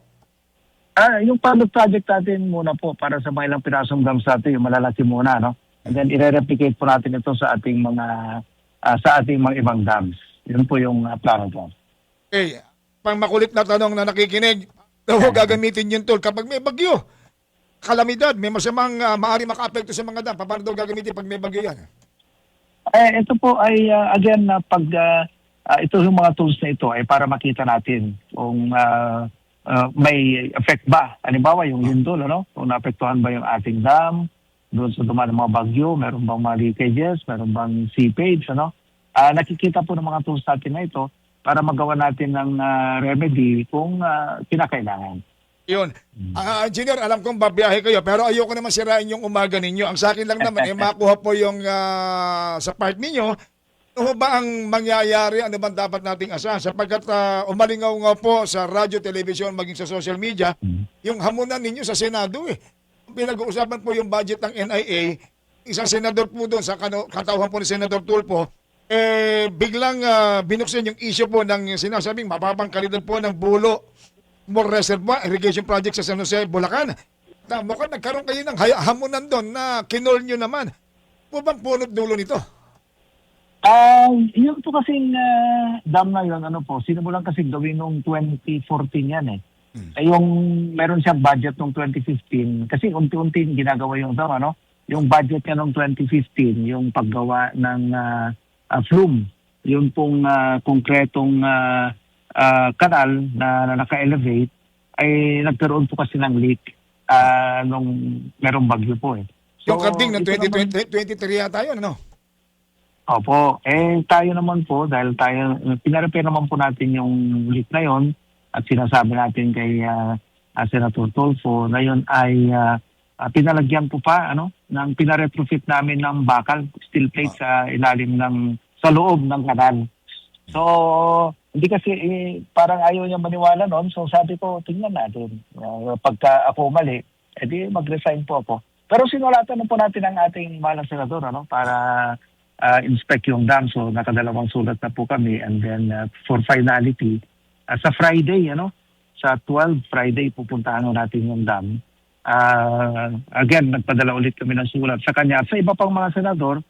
Yung pilot project natin muna po para sa mga ilang pirasong dams natin, yung malalaki muna, no? And then i-replicate po natin ito sa ating mga ibang dams. Yun po yung plano po. Okay. Pang makulit na tanong na nakikinig, gagamitin yung tool kapag may bagyo. Kalamidad, may masamang maaari maka-apekto sa mga dam. Paano daw gagamitin pag may bagyo yan? Ito po ay, again, ito yung mga tools na ito ay para makita natin kung may effect ba. Halimbawa, yung lindol, ano? Kung naapektuhan ba yung ating dam, doon sa dumaan ng mga bagyo, meron bang mga leakages, meron bang seepage, ano? Nakikita po ng mga tools natin na ito para magawa natin ng remedy kung kinakailangan. Yun. Engineer, alam kong babiyahe kayo, pero ayoko naman sirain yung umaga ninyo. Ang sa akin lang naman, makuha po yung sa part ninyo, ano ba ang mangyayari, ano ba dapat nating asahan? Sapagkat umalingaw nga po sa radyo, television, maging sa social media, yung hamunan ninyo sa Senado Pinag-uusapan po yung budget ng NIA, isang senador po doon, sa katauhan po ni Senador Tulfo, biglang binuksan yung issue po ng sinasabing mababang kalidad po ng Bulo More Reservoir Irrigation Project sa San Jose, Bulacan. Mukhang nagkaroon kayo ng hamunan doon na kinol nyo naman. Po bang punot dulo nito? Yung po kasing dam na yun, sinimulan kasi gawin noong 2014 yan yung meron siyang budget noong 2015 kasi unti-unti ginagawa yung dam, yung budget niya noong 2015, yung paggawa ng flume, yung pong konkretong kanal na naka-elevate, ay nagkaroon po kasi ng leak nung merong bagyo po So, yung karding ng 2023 yata yun, ano? Opo. Tayo naman po, dahil pinarepair naman po natin yung leak na yon at sinasabi natin kay Senator Tulfo na yun ay pinalagyan po pa, ng pinaretrofit namin ng bakal, steel plate sa loob ng kanal. So, hindi kasi parang ayaw niya maniwala noon. So, sabi ko, tingnan natin. Pagka ako mali, edi mag-resign po ako. Pero sinulatan na po natin ang ating malang senador, para inspect yung dam. So, nakadalawang sulat na po kami. And then, for finality, sa Friday, sa 12 Friday, pupuntahan natin yung dam. Again, nagpadala ulit kami ng sulat sa kanya at sa iba pang mga senador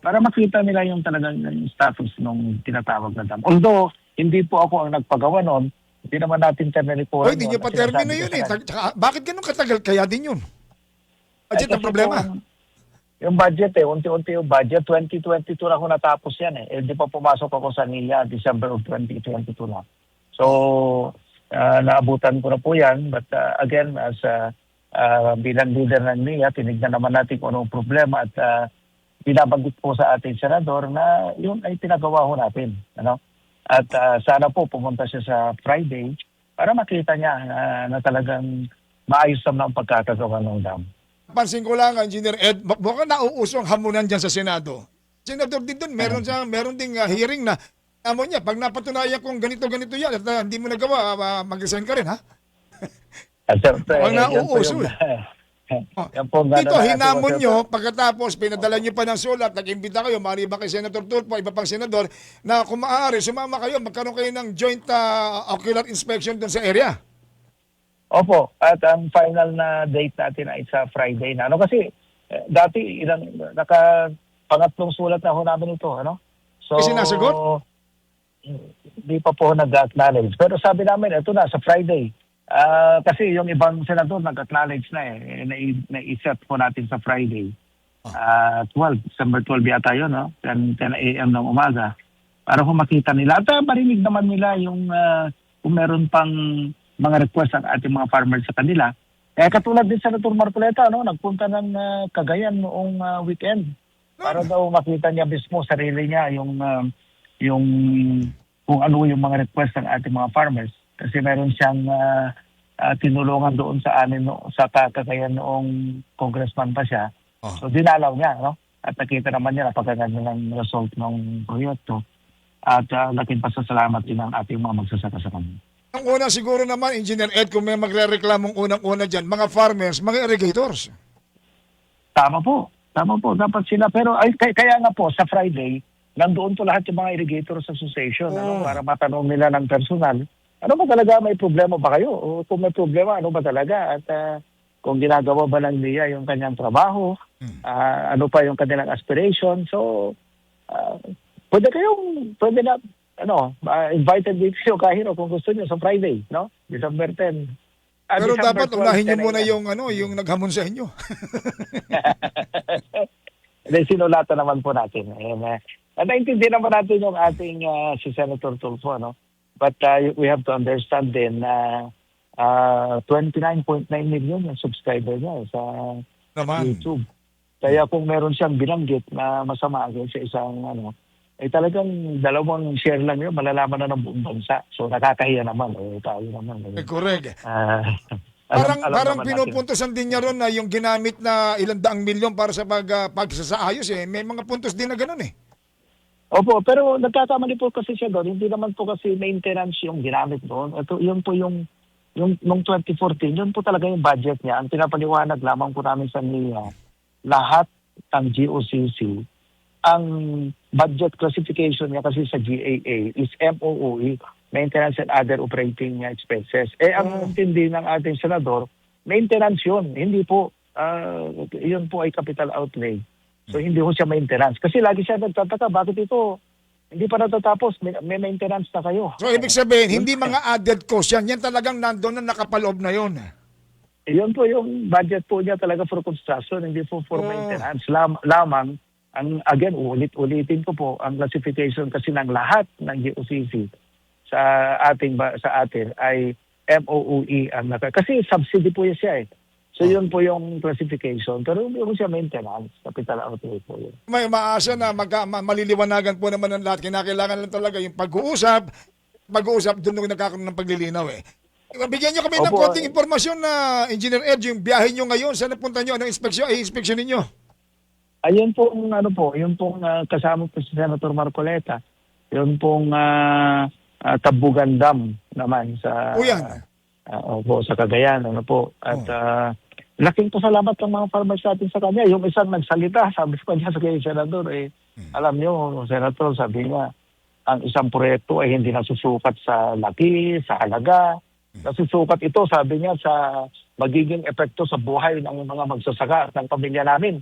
para makita nila yung talagang yung status ng tinatawag na dam. Although, hindi po ako ang nagpagawa noon, hindi naman natin terminate po. Hindi nyo pa termino yun Bakit ganun katagal kaya din yun? Budget ang problema. Yung budget unti-unti yung budget. 2022 na ako natapos yan Hindi pa pumasok ako sa NIA, December of 2022 na. So, naabutan ko na po yan. But again, as bilang leader ng NIA, tinignan naman natin kung anong problema at binabanggit po sa ating senador na yun ay pinagawa ho natin. At sana po pumunta siya sa Friday para makita niya na talagang maayos naman ang pagkakagawa ng dam. Pansin ko lang, Engineer Ed, mukhang nauuso ang hamunan dyan sa Senado. Senador din doon, meron ding hearing na amo niya, pag napatunayan kung ganito-ganito yan at hindi mo nagawa, mag-resign ka rin, ha? Mukhang nauuso Dito, hinamon nyo, pagkatapos pinadala nyo pa ng sulat, nag-imbita kayo, maliban kay Senator Tulfo, iba pang senador, na kung maaari, sumama kayo, magkaroon kayo ng joint ocular inspection doon sa area. Opo, at ang final na date natin ay sa Friday na. Kasi dati pangatlong sulat na ho namin ito, So, sinasagot? hindi pa po nag-acknowledge. Pero sabi namin, ito na, sa Friday. Kasi yung ibang senador nag-acknowledge na eh. Na-set po natin sa Friday. 12, December 12 yata yun, no? 10 a.m. ng umaga. Para kung makita nila. At marinig naman nila yung kung meron pang mga request ang ating mga farmers sa kanila. Katulad din Senator Marcoleta, no? Nagpunta ng Cagayan noong weekend. Para daw makita niya mismo sarili niya yung kung ano yung mga request ng ating mga farmers. Kasi meron siyang tinulungan doon sa amin sa Cagayan noong congressman pa siya. So dinalaw niya, no? At nakita naman niya napakaganda ng result ng proyekto. At laking pasasalamat din ang ating mga magsasaka sa kanya. Ang una siguro naman, Engineer Ed, kung may magre-reklamong unang-una dyan, mga farmers, mga irrigators. Tama po. Dapat sila. Pero kaya nga po, sa Friday, nandoon po lahat yung mga irrigators association para matanong nila ng personal. Ano ba talaga, may problema ba kayo? O kung may problema, ano ba talaga? At kung ginagawa ba ng NIA yung kanyang trabaho, ano pa yung kanilang aspiration. So, pwede na, invited dito kayo Kahiro kung gusto niyo sa Friday, no? December 10. Pero December dapat 12, unahin niyo 10 muna a.m. yung naghamon sa inyo. Then sinulatan naman po natin. Naintindihan naman natin yung ating si Senator Tulfo, no? But we have to understand din na 29.9 million yung subscriber niya sa YouTube. Kaya kung meron siyang binanggit na masama sa isang talagang dalawang share lang yun, malalaman na ng buong bansa. So nakakahiya naman. Tayo naman. Correct. Alam Parang naman pinupuntosan din niya ron na yung ginamit na 200 milyon para sa pagsasaayos eh. May mga puntos din na ganun eh. Opo, pero nagkakamali po kasi siya doon. Hindi naman po kasi maintenance yung ginamit doon. Ito, yun po yung noong 2014, yun po talaga yung budget niya. Ang pinapaliwanag lamang po namin sa NIA, lahat ng GOCC, ang budget classification niya kasi sa GAA is MOOE, Maintenance and Other Operating Expenses. Ang intindi ng ating senador, maintenance yun. Hindi po, yun po ay capital outlay. So hindi ko siya maintenance. Kasi lagi siya nagtataka, bakit ito hindi pa natatapos, may maintenance na kayo. So ibig sabihin, hindi mga added cost yan. Yan talagang nandun na nakapaloob na yun. Yun po yung budget po niya talaga for construction, hindi po for maintenance. Lamang, again, ulitin ko po, ang classification kasi ng lahat ng GOCC sa atin ay MOOE ang kasi subsidy po siya eh. So yun po yung classification. Pero hindi po siya maintenance, capital outlay po yun. May maasa na maliliwanagan po naman ng lahat. Kinakailangan lang talaga yung pag-uusap doon nung nagkakaroon ng paglilinaw eh. Bigyan nyo kami ng konting impormasyon na Engineer Ed, yung biyahe nyo ngayon, saan napunta nyo, anong inspeksyon ninyo? Ayun pong yun pong kasama po si Senator Marcoleta. Yun pong Tabugan Dam naman sa sa Cagayan, At laking pasalamat ng mga farmers natin sa kanya. Yung isang nagsalita, sabi ko niya sa kay Senador, alam niyo, Senator, sabi niya, ang isang proyekto ay hindi nasusukat sa laki, sa halaga. Nasusukat ito, sabi niya, sa magiging epekto sa buhay ng mga magsasaka at ng pamilya namin.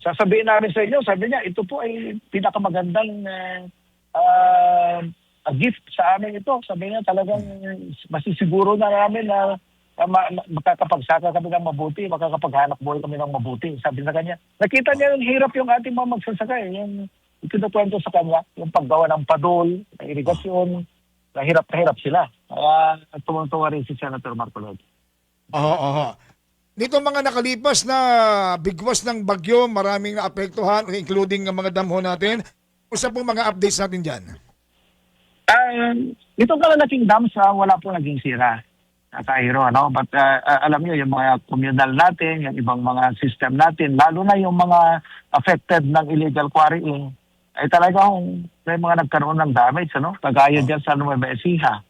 Sasabihin namin sa inyo, sabi niya, ito po ay pinakamagandang gift sa amin ito. Sabi niya, talagang masisiguro na namin na makakapagsaka kami ng mabuti, makakapaghanap buhay kami ng mabuti. Sabi na kanya, nakita niya yung hirap yung ating mga magsasaka eh. Yung ikinukwento sa kanya, yung paggawa ng padol, ng irigasyon, na hirap sila. Kaya tumang-tuwa rin si Senator Marcoleta. Dito mga nakalipas na bigwas ng bagyo, maraming naapektuhan, including ang mga damo natin. Usa pong mga updates natin dyan? Itong kalalaking dams, wala po naging sira. Kahiro, But alam niyo, yung mga communal natin, yung ibang mga system natin, lalo na yung mga affected ng illegal quarrying, ay talagang may mga nagkaroon ng damage, Kagaya dyan sa Nueva Ecija.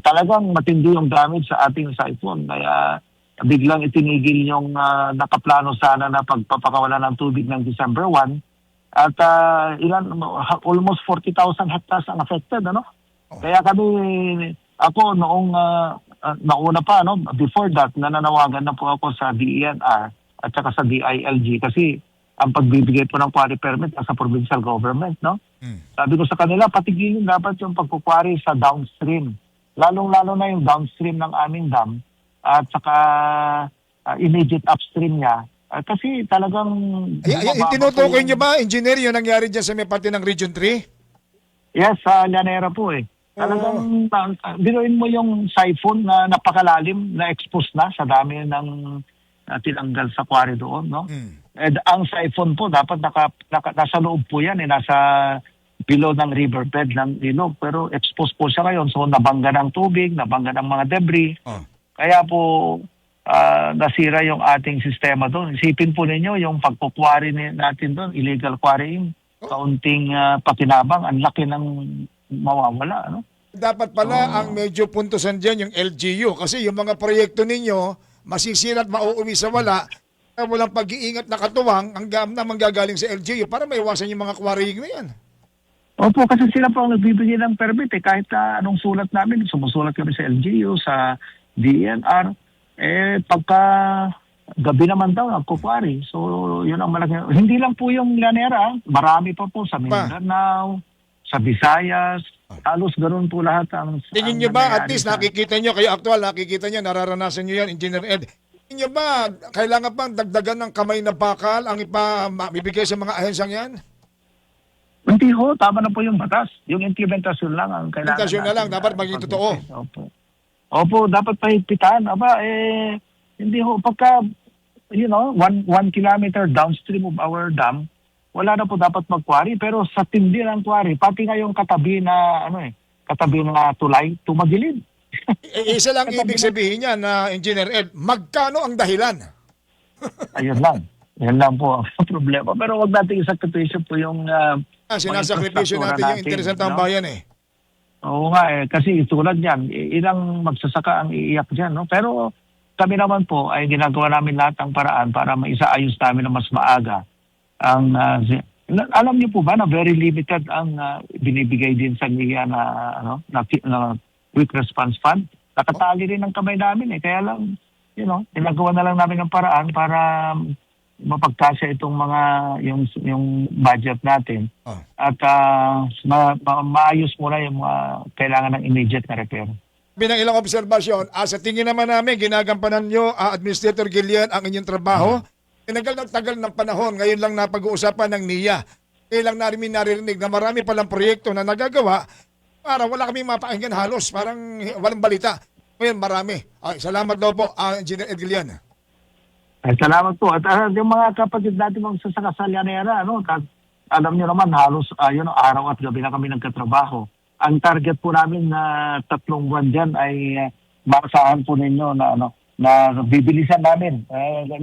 Talagang matindi yung damage sa ating siphon. Kaya biglang itinigil yung nakaplano sana na pagpapakawala ng tubig ng December 1. At almost 40,000 hectares ang affected, Kaya ako noong nauna pa, before that, nananawagan na po ako sa DENR at saka sa DILG kasi ang pagbibigay po ng quarry permit sa provincial government, no? Sabi ko sa kanila, patigilin dapat yung pagkukwari sa downstream. Lalong-lalo na yung downstream ng aming dam at saka immediate upstream niya. Kasi talagang... Tinutukoy niyo ba, engineer, yung nangyari dyan sa may parte ng Region 3? Yes, sa Llanera po eh. Talagang binuin mo yung siphon na napakalalim, na expose na sa dami ng tinanggal sa quarry doon, no? And ang siphon po, dapat nasa loob po yan, nasa below ng riverbed ng ilog. Pero exposed po siya ngayon, so nabangga ng tubig, nabangga ng mga debris. Kaya po, nasira yung ating sistema doon. Isipin po ninyo yung pagkukwari natin doon, illegal quarrying, kaunting pakinabang, ang laki ng mawawala. Ano? Dapat pala ang medyo puntusan dyan yung LGU kasi yung mga proyekto ninyo masisira at mauuwi sa wala, walang pag-iingat na katuwang na manggagaling sa LGU para maiwasan yung mga quarrying na yan. Opo, kasi sila po ang nagbibigay ng permit eh. Kahit anong sulat namin, sumusulat kami sa LGU, sa DNR, pagka gabi naman daw nagkukwari. So, yun ang malaki. Hindi lang po yung Llanera, marami pa po sa Mindanao, sa Visayas, halos ganoon po lahat ang... Tingin nyo ba, at least nakikita nyo, kayo aktual, nakikita nyo, nararanasan nyo yan, Engineer Ed. Tingin nyo ba, kailangan pang dagdagan ng kamay na bakal ang ipamibigay sa mga ahensyang yan? Hindi ho, tama na po yung batas. Yung implementasyon lang ang kailangan. Implementasyon na lang, dapat maging totoo. Opo, dapat pahigpitan. Hindi ho, pagka, 1 kilometer downstream of our dam, wala na po dapat mag-quarry. Pero sa tindi ng quarry, pati nga yung katabi na, katabi na tulay, tumagilid. Isa lang ibig sabihin niya na Engineer Ed, magkano ang dahilan? Ayun lang. Yan lang po ang problema. Pero wag natin isakripisyo po yung... sinasakripisyo natin yung interes ng tambayan eh. Oo nga kasi tulad yan, ilang magsasaka ang iiyak dyan, no? Pero kami naman po ay ginagawa namin lahat ng paraan para maisaayos namin na mas maaga. Alam niyo po ba na very limited ang binibigay din sa NIA na Quick Response Fund? Nakatali rin ang kamay namin Kaya lang, ginagawa na lang namin ng paraan para mapagkasya itong mga yung budget natin at maayos muna yung mga kailangan ng immediate na repair. Binang ilang obserbasyon, sa tingin naman namin ginagampanan nyo, Administrator Gillian, ang inyong trabaho. Tagal ng panahon, ngayon lang napag-uusapan ng NIA. Kailang narinig na marami palang proyekto na nagagawa para wala kami mapakinggan halos, parang walang balita. Ngayon marami. Salamat daw po, Engineer Ed Gillian. Salamat po. At yung mga kapatid natin magsasaka sa Llanera, alam nyo naman, halos araw at gabi na kami nagkatrabaho. Ang target po namin na 3 buwan dyan ay maasahan po ninyo na bibilisan namin.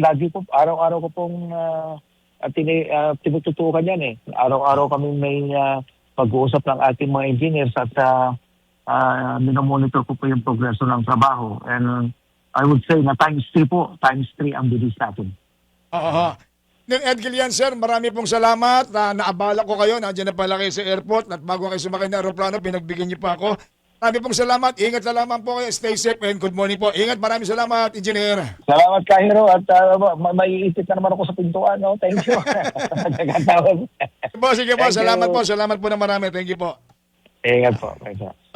Lagi po, araw-araw ko pong tinututukan yan Araw-araw kami may pag-uusap ng ating mga engineers at minomonitor ko po yung progreso ng trabaho. And I would say na times 3 ang bilis natin. Ed Gillian, sir, marami pong salamat na naabala ko kayo. Nandiyan na pala kayo sa airport at bago kayo sumakay ng aeroplano, pinagbigyan niyo pa ako. Marami pong salamat. Ingat na lamang po kayo. Stay safe and good morning po. Ingat, maraming salamat, Engineer. Salamat, Kahiro. At maiisip na naman ako sa pintuan. Thank you. Sige po. Salamat po. Salamat po na marami. Thank you po. Ingat po.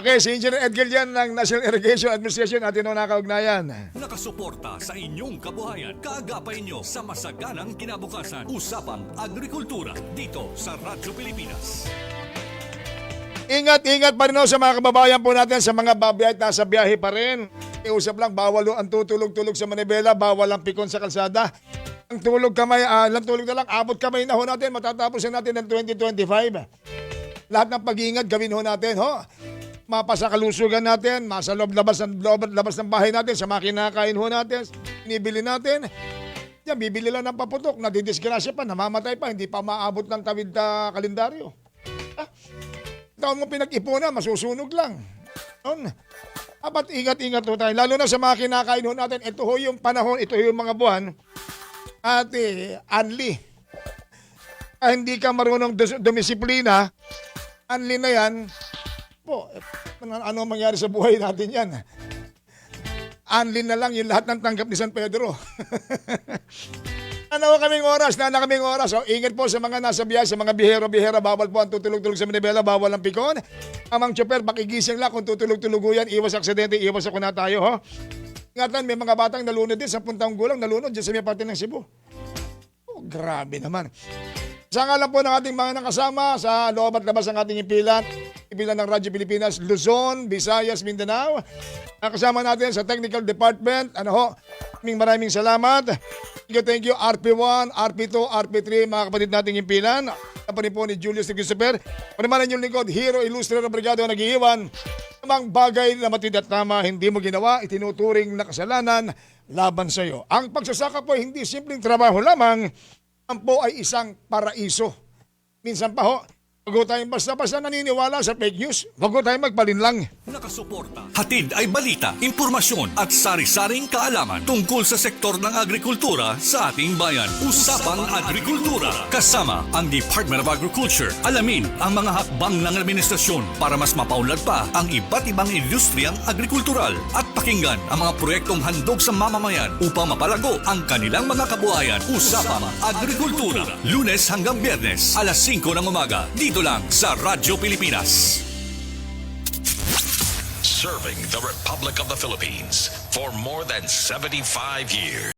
Okay, si Engineer Ed Gillian ng National Irrigation Administration atin na nakaugnayan. Nakasuporta sa inyong kabuhayan. Kaagapay nyo sa masaganang kinabukasan. Usapang Agrikultura dito sa Radyo Pilipinas. Ingat pa rin sa mga kababayan po natin sa mga babiyahe at nasa biyahe pa rin. Iusap lang, bawal ang tutulog-tulog sa manibela, bawal ang pikon sa kalsada. Ang tulog na lang, abot kamay na ho natin, matatapos na natin ng 2025. Lahat ng pag-iingat gawin ho natin, mapasa kalusugan natin, masa labas ng bahay natin, sa mga kinakain ho natin, inibili natin. Yan, bibili lang ng paputok, nadidisgrasya pa, namamatay pa, hindi pa maabot ng tawid na kalendaryo. Taon mo pinag-ipunan, masusunog lang. Dapat ingat-ingat ho tayo, lalo na sa mga kinakain ho natin. Ito ho yung panahon, ito ho yung mga buwan. Anli. Hindi ka marunong dumisiplina, anli na yan, ano mangyari sa buhay natin yan? Anli na lang yung lahat ng tanggap ni San Pedro. Ano kaming oras, kaming oras. So, ingat po sa mga nasa biyahe, sa mga bihero-bihera, bawal po ang tutulog-tulog sa manibela, bawal ang pikon. Amang tsoper, pakigising lang kung tutulog-tulugo yan, iwas aksidente, iwas ako na tayo, ho. Ingatan, may mga batang nalunod din, 10 taong gulang, nalunod dyan sa may parte ng Cebu. Oh, grabe naman. Sa ngalan po ng ating mga nakasama sa loob at labas ng ating impilan ng Radyo Pilipinas, Luzon, Visayas, Mindanao. Nakasama natin sa Technical Department. Maraming salamat. Thank you, RP1, RP2, RP3, mga kapatid nating impilan. Kapag po ni Julius de Christopher. Panimanan yung lingkod, Hero Illustrator Brigado na nag-iiwan. Namang bagay na matid at tama, hindi mo ginawa, itinuturing na kasalanan laban sa iyo. Ang pagsasaka po hindi simpleng trabaho lamang, ang po ay isang paraiso. Minsan pa ho, wag tayong basta-basta naniniwala sa fake news. Wag tayong magpalinlang. Nakasuporta. Hatid ay balita, impormasyon at sari-saring kaalaman tungkol sa sektor ng agrikultura sa ating bayan. Usapang Agrikultura. Kasama ang Department of Agriculture. Alamin ang mga hakbang ng administrasyon para mas mapaunlad pa ang iba't ibang industriyang agrikultural at pakinggan ang mga proyektong handog sa mamamayan upang mapalago ang kanilang mga kabuhayan. Usapang Agrikultura. Lunes hanggang Biyernes, alas 5 ng umaga. Dito lang sa Radyo Pilipinas. Serving the Republic of the Philippines for more than 75 years.